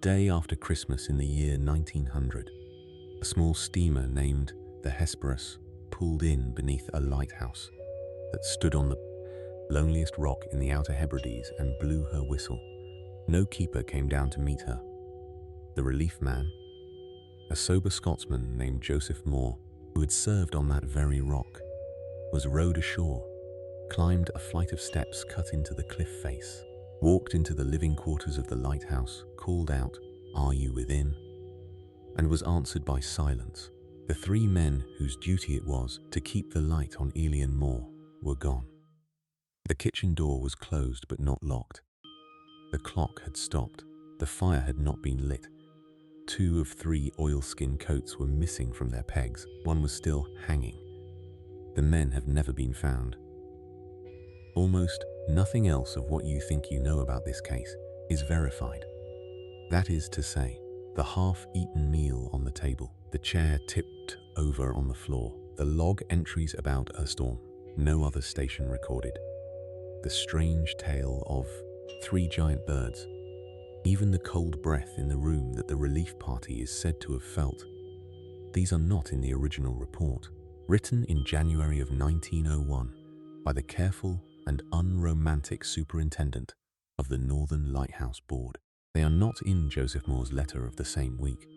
day after Christmas in the year 1900, a small steamer named the Hesperus pulled in beneath a lighthouse that stood on the loneliest rock in the Outer Hebrides and blew her whistle. No keeper came down to meet her. The relief man, a sober Scotsman named Joseph Mòr, who had served on that very rock, was rowed ashore, climbed a flight of steps cut into the cliff face, walked into the living quarters of the lighthouse, called out, "Are you within?" and was answered by silence. The three men whose duty it was to keep the light on Eilean Mòr were gone. The kitchen door was closed but not locked. The clock had stopped. The fire had not been lit. 2 of 3 oilskin coats were missing from their pegs. One was still hanging. The men have never been found. Almost nothing else of what you think you know about this case is verified. That is to say, the half-eaten meal on the table, the chair tipped over on the floor, the log entries about a storm, no other station recorded, the strange tale of 3 giant birds, even the cold breath in the room that the relief party is said to have felt. These are not in the original report, written in January of 1901 by the careful and unromantic superintendent of the Northern Lighthouse Board. They are not in Joseph Mòr's letter of the same week.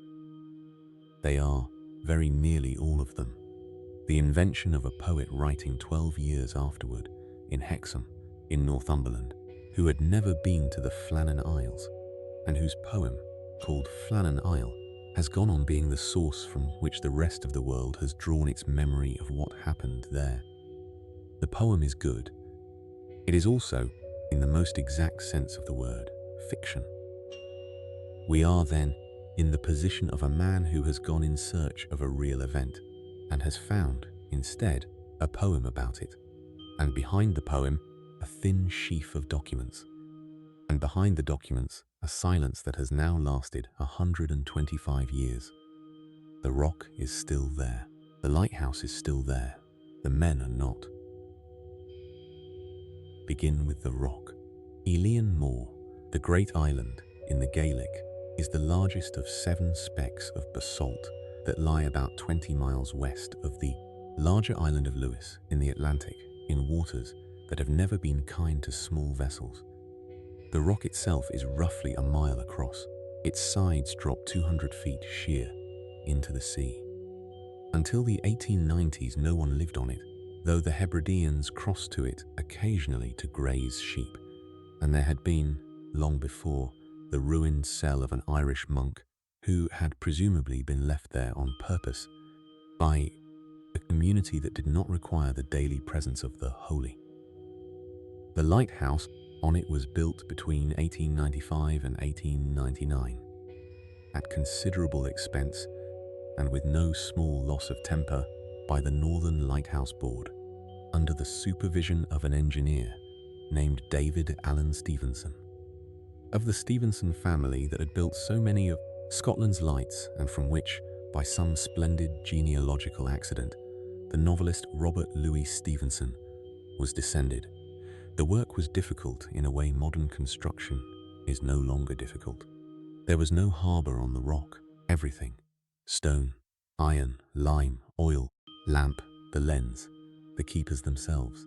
They are, very nearly all of them, the invention of a poet writing 12 years afterward in Hexham, in Northumberland, who had never been to the Flannan Isles, and whose poem, called Flannan Isle, has gone on being the source from which the rest of the world has drawn its memory of what happened there. The poem is good. It is also, in the most exact sense of the word, fiction. We are then in the position of a man who has gone in search of a real event and has found, instead, a poem about it, and behind the poem, a thin sheaf of documents, and behind the documents, a silence that has now lasted 125 years. The rock is still there. The lighthouse is still there. The men are not. Begin with the rock. Eilean Mòr, the great island in the Gaelic, is the largest of 7 specks of basalt that lie about 20 miles west of the larger island of Lewis in the Atlantic, in waters that have never been kind to small vessels. The rock itself is roughly a mile across. Its sides drop 200 feet sheer into the sea. Until the 1890s, no one lived on it, though the Hebrideans crossed to it occasionally to graze sheep, and there had been, long before, the ruined cell of an Irish monk who had presumably been left there on purpose by a community that did not require the daily presence of the holy. The lighthouse on it was built between 1895 and 1899, at considerable expense and with no small loss of temper by the Northern Lighthouse Board, under the supervision of an engineer named David Allen Stevenson. Of the Stevenson family that had built so many of Scotland's lights, and from which, by some splendid genealogical accident, the novelist Robert Louis Stevenson was descended. The work was difficult in a way modern construction is no longer difficult. There was no harbour on the rock. Everything, stone, iron, lime, oil, lamp, the lens, the keepers themselves,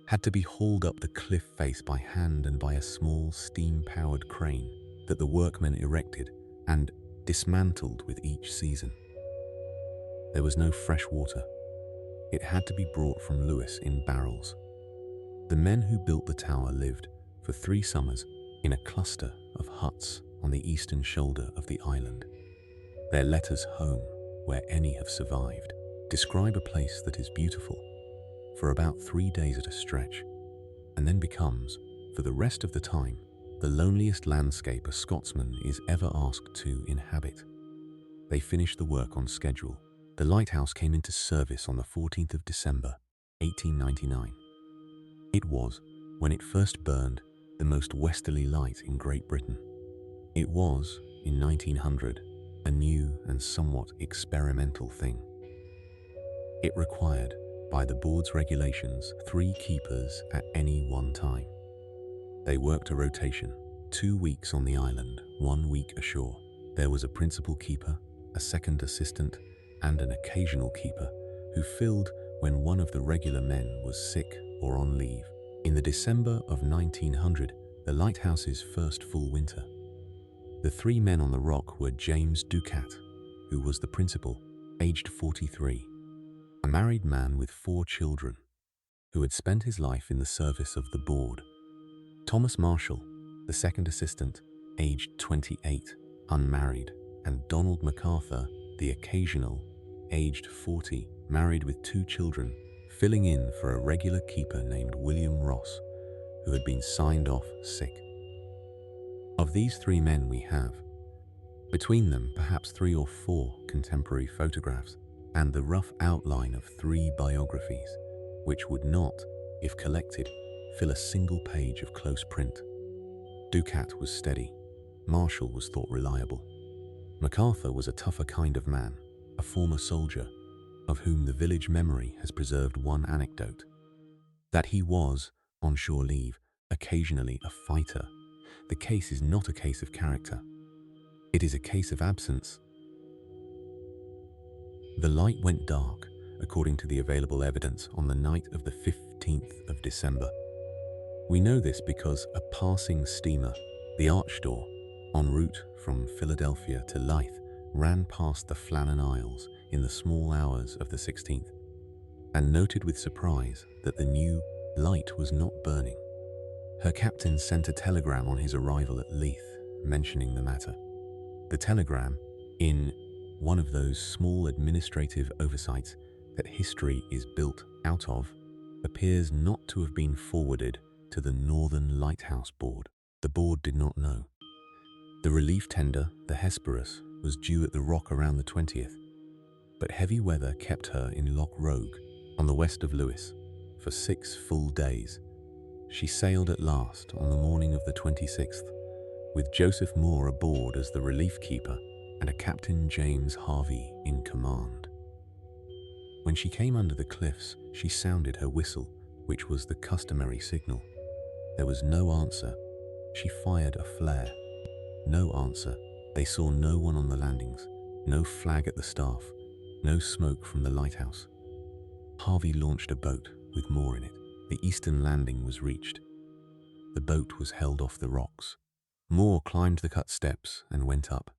had to be hauled up the cliff face by hand and by a small steam-powered crane that the workmen erected and dismantled with each season. There was no fresh water. It had to be brought from Lewis in barrels. The men who built the tower lived, for 3 summers, in a cluster of huts on the eastern shoulder of the island. Their letters home, where any have survived, describe a place that is beautiful for about 3 days at a stretch, and then becomes, for the rest of the time, the loneliest landscape a Scotsman is ever asked to inhabit. They finished the work on schedule. The lighthouse came into service on the 14th of December, 1899. It was, when it first burned, the most westerly light in Great Britain. It was, in 1900, a new and somewhat experimental thing. It required, by the board's regulations, 3 keepers at any one time. They worked a rotation, 2 weeks on the island, 1 week ashore. There was a principal keeper, a second assistant, and an occasional keeper who filled when one of the regular men was sick or on leave. In the December of 1900, the Lighthouse's first full winter, the 3 men on the rock were James Ducat, who was the principal, aged 43, a married man with 4 children, who had spent his life in the service of the board; Thomas Marshall, the second assistant, aged 28, unmarried; and Donald MacArthur, the occasional, aged 40, married with 2 children, filling in for a regular keeper named William Ross, who had been signed off sick. Of these 3 men we have, between them, perhaps 3 or 4 contemporary photographs and the rough outline of 3 biographies, which would not, if collected, fill a single page of close print. Ducat was steady. Marshall was thought reliable. MacArthur was a tougher kind of man, a former soldier, of whom the village memory has preserved one anecdote: that he was, on shore leave, occasionally a fighter. The case is not a case of character. It is a case of absence. The light went dark, according to the available evidence, on the night of the 15th of December. We know this because a passing steamer, the Archdor, en route from Philadelphia to Leith, ran past the Flannan Isles in the small hours of the 16th, and noted with surprise that the new light was not burning. Her captain sent a telegram on his arrival at Leith, mentioning the matter. The telegram, in one of those small administrative oversights that history is built out of, appears not to have been forwarded to the Northern Lighthouse Board. The board did not know. The relief tender, the Hesperus, was due at the Rock around the 20th, but heavy weather kept her in Loch Rogue, on the west of Lewis, for 6 full days. She sailed at last on the morning of the 26th, with Joseph Moore aboard as the relief keeper and a Captain James Harvey in command. When she came under the cliffs, she sounded her whistle, which was the customary signal. There was no answer. She fired a flare. No answer. They saw no one on the landings, no flag at the staff, no smoke from the lighthouse. Harvey launched a boat with Moore in it. The eastern landing was reached. The boat was held off the rocks. Moore climbed the cut steps and went up.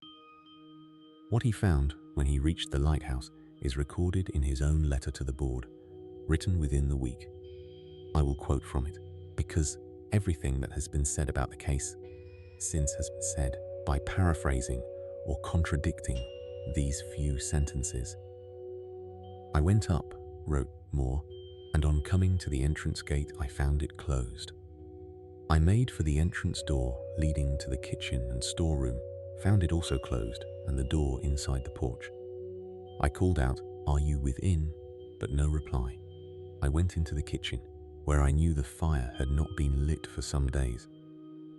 What he found when he reached the lighthouse is recorded in his own letter to the board, written within the week. I will quote from it, because everything that has been said about the case since has been said by paraphrasing or contradicting these few sentences. "I went up," wrote Moore, "and on coming to the entrance gate I found it closed. I made for the entrance door leading to the kitchen and storeroom, found it also closed, and the door inside the porch. I called out, 'Are you within?' but no reply. I went into the kitchen, where I knew the fire had not been lit for some days,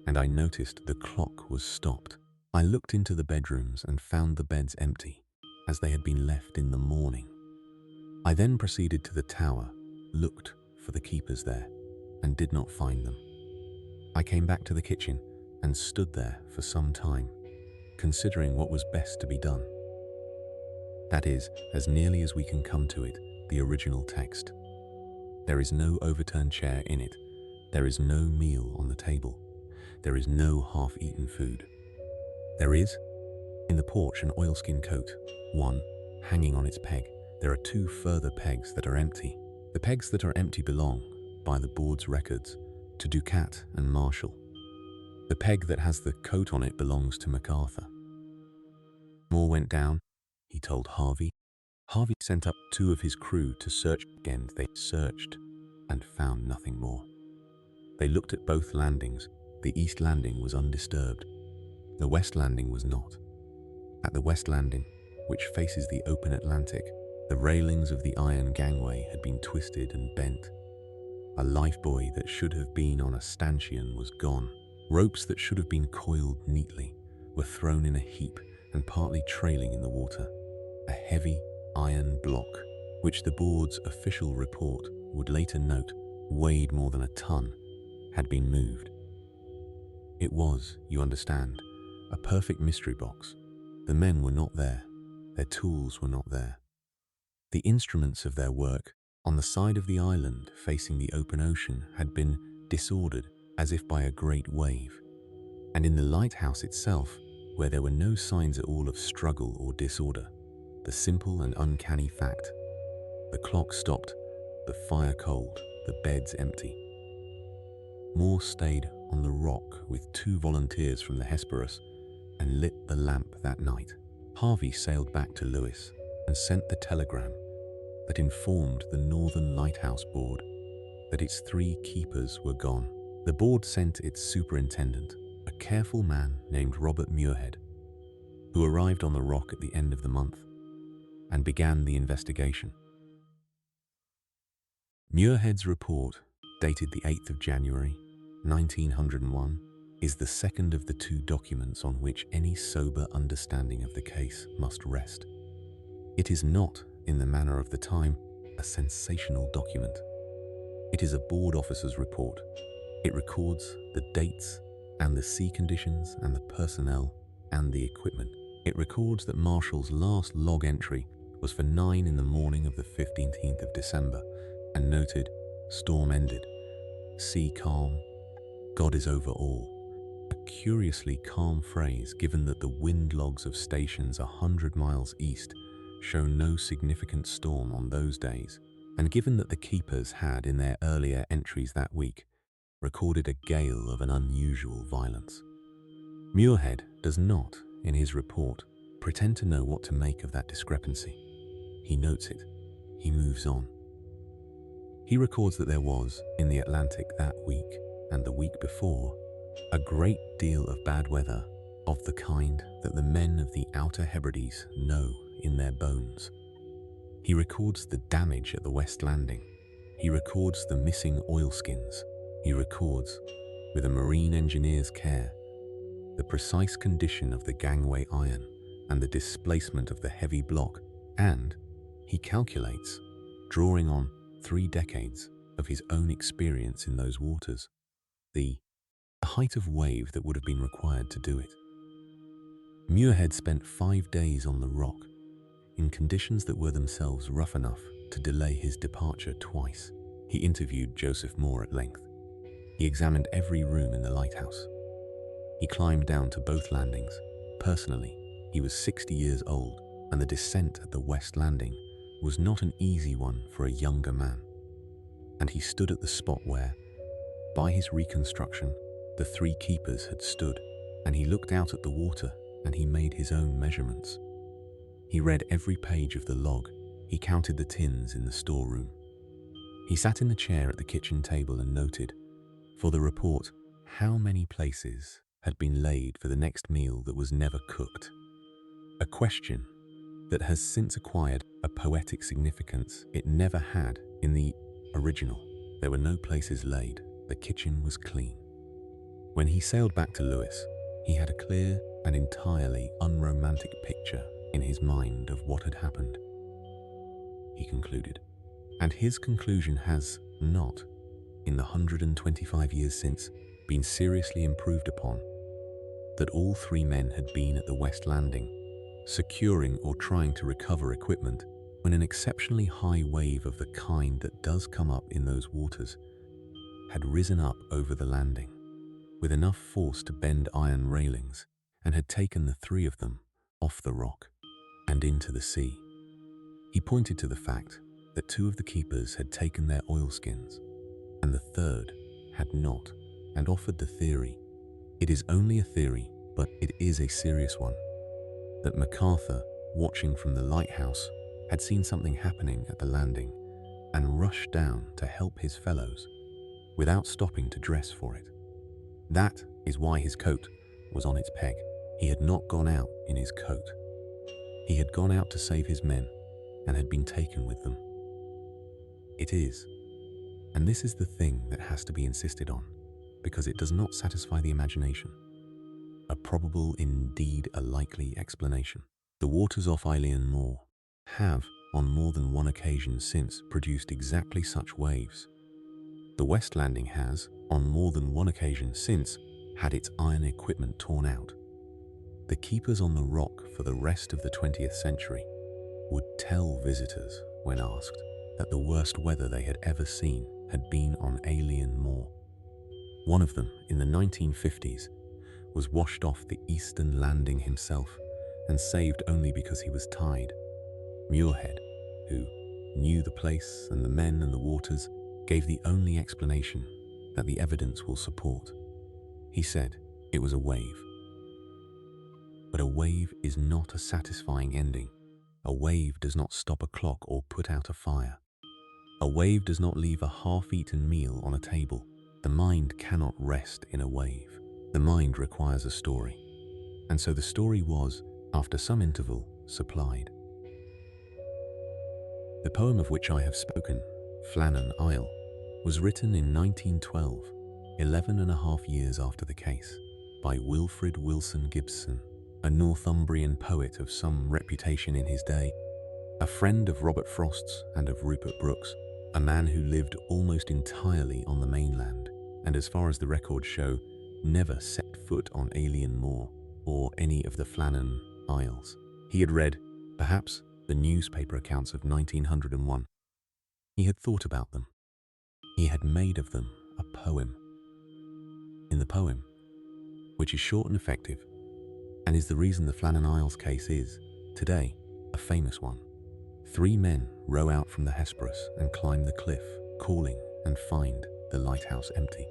and I noticed the clock was stopped. I looked into the bedrooms and found the beds empty, as they had been left in the morning. I then proceeded to the tower, looked for the keepers there, and did not find them. I came back to the kitchen and stood there for some time, considering what was best to be done. That is, as nearly as we can come to it, the original text. There is no overturned chair in it. There is no meal on the table. There is no half-eaten food. There is, in the porch, an oilskin coat, one hanging on its peg. There are 2 further pegs that are empty. The pegs that are empty belong, by the board's records, to Ducat and Marshall. The peg that has the coat on it belongs to MacArthur. Moore went down, he told Harvey. Harvey sent up 2 of his crew to search again. They searched and found nothing more. They looked at both landings. The east landing was undisturbed. The west landing was not. At the west landing, which faces the open Atlantic, the railings of the iron gangway had been twisted and bent. A lifebuoy that should have been on a stanchion was gone. Ropes that should have been coiled neatly were thrown in a heap and partly trailing in the water. A heavy iron block, which the board's official report would later note weighed more than a ton, had been moved. It was, you understand, a perfect mystery box. The men were not there. Their tools were not there. The instruments of their work on the side of the island facing the open ocean had been disordered as if by a great wave. And in the lighthouse itself, where there were no signs at all of struggle or disorder, the simple and uncanny fact: the clock stopped, the fire cold, the beds empty. Mòr stayed on the rock with 2 volunteers from the Hesperus and lit the lamp that night. Harvey sailed back to Lewis and sent the telegram that informed the Northern Lighthouse Board that its 3 keepers were gone. The board sent its superintendent, a careful man named Robert Muirhead, who arrived on the rock at the end of the month and began the investigation. Muirhead's report, dated the 8th of January, 1901, is the second of the 2 documents on which any sober understanding of the case must rest. It is not, in the manner of the time, a sensational document. It is a board officer's report. It records the dates and the sea conditions and the personnel and the equipment. It records that Marshall's last log entry was for 9 in the morning of the 15th of December and noted, "Storm ended. Sea calm. God is over all." A curiously calm phrase, given that the wind logs of stations 100 miles east show no significant storm on those days, and given that the keepers had, in their earlier entries that week, recorded a gale of an unusual violence. Muirhead does not, in his report, pretend to know what to make of that discrepancy. He notes it. He moves on. He records that there was, in the Atlantic that week and the week before, a great deal of bad weather of the kind that the men of the Outer Hebrides know in their bones. He records the damage at the West Landing. He records the missing oilskins. He records, with a marine engineer's care, the precise condition of the gangway iron and the displacement of the heavy block, and he calculates, drawing on 3 decades of his own experience in those waters, the height of wave that would have been required to do it. Muirhead spent 5 days on the rock, in conditions that were themselves rough enough to delay his departure twice. He interviewed Joseph Mòr at length. He examined every room in the lighthouse. He climbed down to both landings. Personally, he was 60 years old, and the descent at the West Landing was not an easy one for a younger man. And he stood at the spot where, by his reconstruction, the 3 keepers had stood, and he looked out at the water and he made his own measurements. He read every page of the log. He counted the tins in the storeroom. He sat in the chair at the kitchen table and noted, for the report, how many places had been laid for the next meal that was never cooked. A question that has since acquired a poetic significance it never had in the original. There were no places laid. The kitchen was clean. When he sailed back to Lewis, he had a clear and entirely unromantic picture in his mind of what had happened. He concluded, and his conclusion has not, in the 125 years since, been seriously improved upon, that all 3 men had been at the West Landing, securing or trying to recover equipment, when an exceptionally high wave of the kind that does come up in those waters had risen up over the landing, with enough force to bend iron railings, and had taken the 3 of them off the rock and into the sea. He pointed to the fact that 2 of the keepers had taken their oilskins, and the 3rd had not, and offered the theory. It is only a theory, but it is a serious one, that MacArthur, watching from the lighthouse, had seen something happening at the landing and rushed down to help his fellows, without stopping to dress for it. That is why his coat was on its peg. He had not gone out in his coat. He had gone out to save his men and had been taken with them. It is, and this is the thing that has to be insisted on, because it does not satisfy the imagination, a probable, indeed a likely explanation. The waters off Eilean Mòr have, on more than one occasion since, produced exactly such waves. The West Landing has, on more than one occasion since, had its iron equipment torn out. The keepers on the rock for the rest of the 20th century would tell visitors, when asked, that the worst weather they had ever seen had been on Eilean Mòr. One of them, in the 1950s, was washed off the eastern landing himself and saved only because he was tied. Muirhead, who knew the place and the men and the waters, gave the only explanation that the evidence will support. He said it was a wave. But a wave is not a satisfying ending. A wave does not stop a clock or put out a fire. A wave does not leave a half-eaten meal on a table. The mind cannot rest in a wave. The mind requires a story. And so the story was, after some interval, supplied. The poem of which I have spoken, Flannan Isles, was written in 1912, 11.5 years after the case, by Wilfrid Wilson Gibson, a Northumbrian poet of some reputation in his day, a friend of Robert Frost's and of Rupert Brooke's, a man who lived almost entirely on the mainland, and as far as the records show, never set foot on Eilean Mòr or any of the Flannan Isles. He had read, perhaps, the newspaper accounts of 1901. He had thought about them. He had made of them a poem. In the poem, which is short and effective, and is the reason the Flannan Isles case is, today, a famous one, 3 men row out from the Hesperus and climb the cliff, calling and find the lighthouse empty.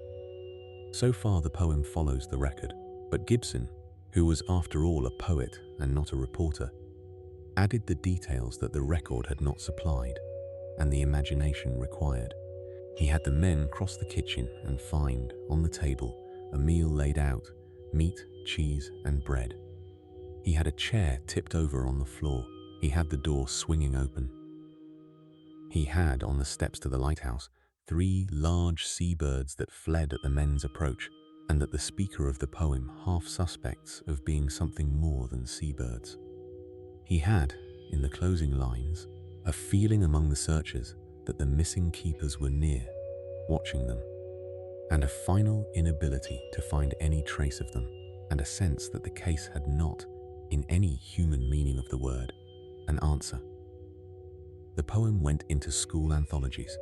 So far the poem follows the record, but Gibson, who was after all a poet and not a reporter, added the details that the record had not supplied and the imagination required. He had the men cross the kitchen and find, on the table, a meal laid out, meat, cheese and bread. He had a chair tipped over on the floor. He had the door swinging open. He had, on the steps to the lighthouse, 3 large seabirds that fled at the men's approach, and that the speaker of the poem half suspects of being something more than seabirds. He had, in the closing lines, a feeling among the searchers that the missing keepers were near, watching them, and a final inability to find any trace of them, and a sense that the case had not, in any human meaning of the word, an answer. The poem went into school anthologies.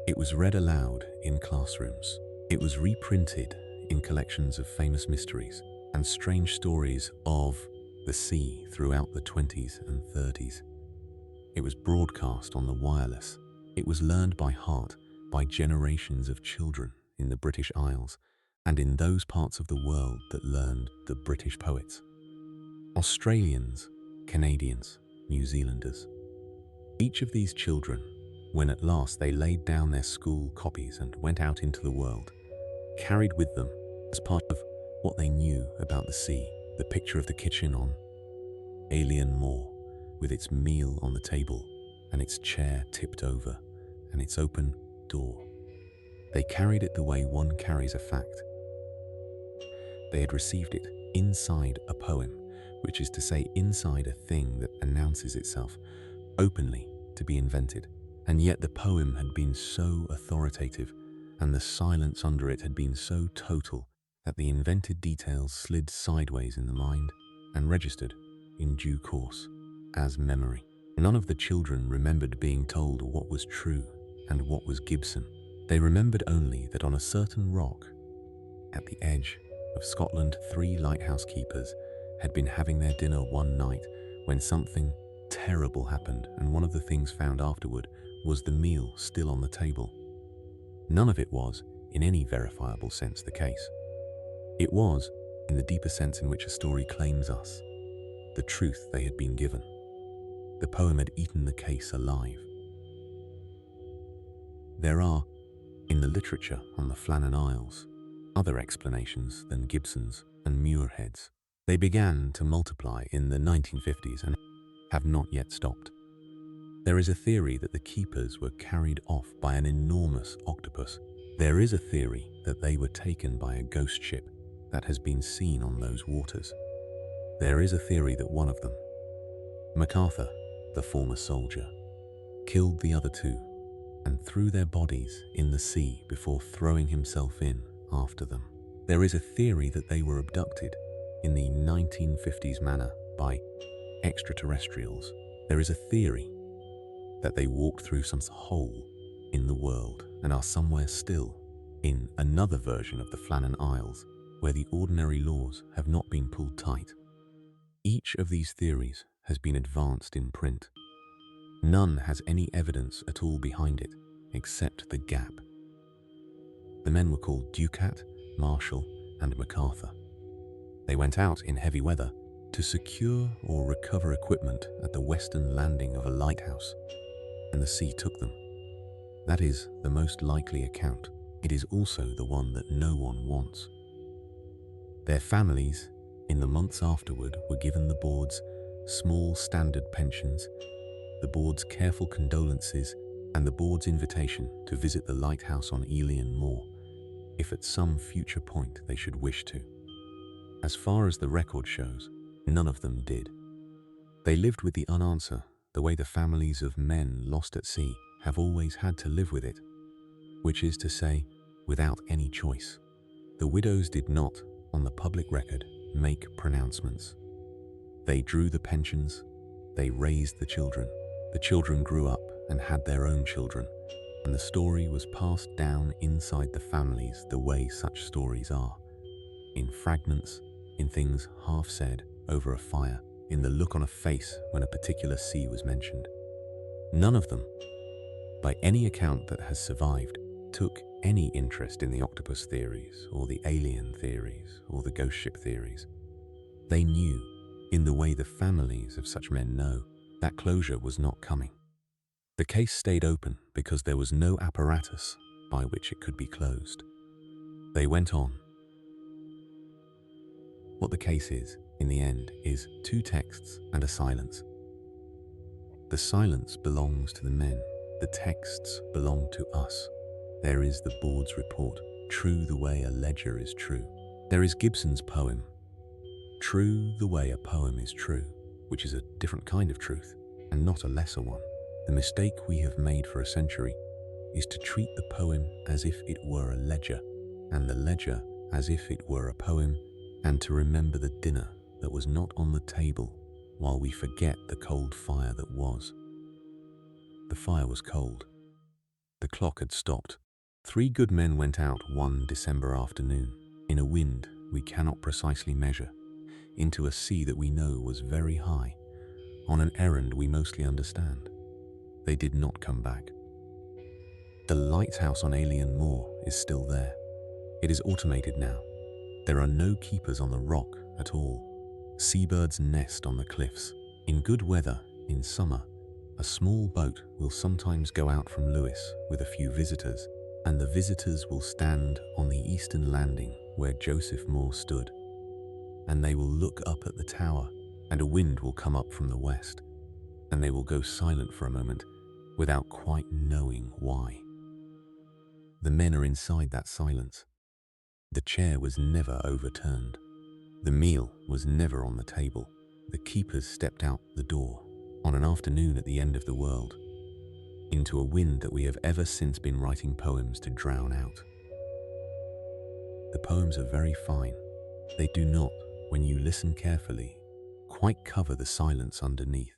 It was read aloud in classrooms. It was reprinted in collections of famous mysteries and strange stories of the sea throughout the 20s and 30s. It was broadcast on the wireless. It was learned by heart by generations of children in the British Isles and in those parts of the world that learned the British poets. Australians, Canadians, New Zealanders. Each of these children, when at last they laid down their school copies and went out into the world, carried with them, as part of what they knew about the sea, the picture of the kitchen on Eilean Mòr, with its meal on the table and its chair tipped over and its open door. They carried it the way one carries a fact. They had received it inside a poem, which is to say inside a thing that announces itself openly to be invented. And yet the poem had been so authoritative and the silence under it had been so total that the invented details slid sideways in the mind and registered in due course as memory. None of the children remembered being told what was true and what was Gibson. They remembered only that on a certain rock at the edge of Scotland, 3 lighthouse keepers had been having their dinner one night when something terrible happened, and one of the things found afterward was the meal still on the table. None of it was, in any verifiable sense, the case. It was, in the deeper sense in which a story claims us, the truth they had been given. The poem had eaten the case alive. There are, in the literature on the Flannan Isles, other explanations than Gibson's and Muirhead's. They began to multiply in the 1950s and have not yet stopped. There is a theory that the keepers were carried off by an enormous octopus. There is a theory that they were taken by a ghost ship that has been seen on those waters. There is a theory that one of them, MacArthur, the former soldier, killed the other 2 and threw their bodies in the sea before throwing himself in after them. There is a theory that they were abducted in the 1950s manner by extraterrestrials. There is a theory that they walked through some hole in the world and are somewhere still in another version of the Flannan Isles where the ordinary laws have not been pulled tight. Each of these theories has been advanced in print. None has any evidence at all behind it except the gap. The men were called Ducat, Marshall, and MacArthur. They went out in heavy weather to secure or recover equipment at the western landing of a lighthouse, and the sea took them. That is the most likely account. It is also the one that no one wants. Their families, in the months afterward, were given the board's small standard pensions, the board's careful condolences, and the board's invitation to visit the lighthouse on Eilean Mòr, if at some future point they should wish to. As far as the record shows, none of them did. They lived with the unanswer, the way the families of men lost at sea have always had to live with it, which is to say, without any choice. The widows did not, on the public record, make pronouncements. They drew the pensions, they raised the children grew up and had their own children, and the story was passed down inside the families the way such stories are, in fragments, in things half said over a fire, in the look on a face when a particular sea was mentioned. None of them, by any account that has survived, took any interest in the octopus theories or the alien theories or the ghost ship theories. They knew, in the way the families of such men know, that closure was not coming. The case stayed open because there was no apparatus by which it could be closed. They went on. What the case is, in the end, is two texts and a silence. The silence belongs to the men, the texts belong to us. There is the board's report, true the way a ledger is true. There is Gibson's poem, true the way a poem is true, which is a different kind of truth, and not a lesser one. The mistake we have made for a century is to treat the poem as if it were a ledger, and the ledger as if it were a poem, and to remember the dinner that was not on the table while we forget the cold fire that was. The fire was cold. The clock had stopped. 3 good men went out one December afternoon, in a wind we cannot precisely measure, into a sea that we know was very high, on an errand we mostly understand. They did not come back. The lighthouse on Eilean Mòr is still there. It is automated now. There are no keepers on the rock at all. Seabirds nest on the cliffs. In good weather, in summer, a small boat will sometimes go out from Lewis with a few visitors, and the visitors will stand on the eastern landing where Joseph Moore stood, and they will look up at the tower, and a wind will come up from the west, and they will go silent for a moment without quite knowing why. The men are inside that silence. The chair was never overturned. The meal was never on the table. The keepers stepped out the door on an afternoon at the end of the world, into a wind that we have ever since been writing poems to drown out. The poems are very fine. They do not, when you listen carefully, quite cover the silence underneath.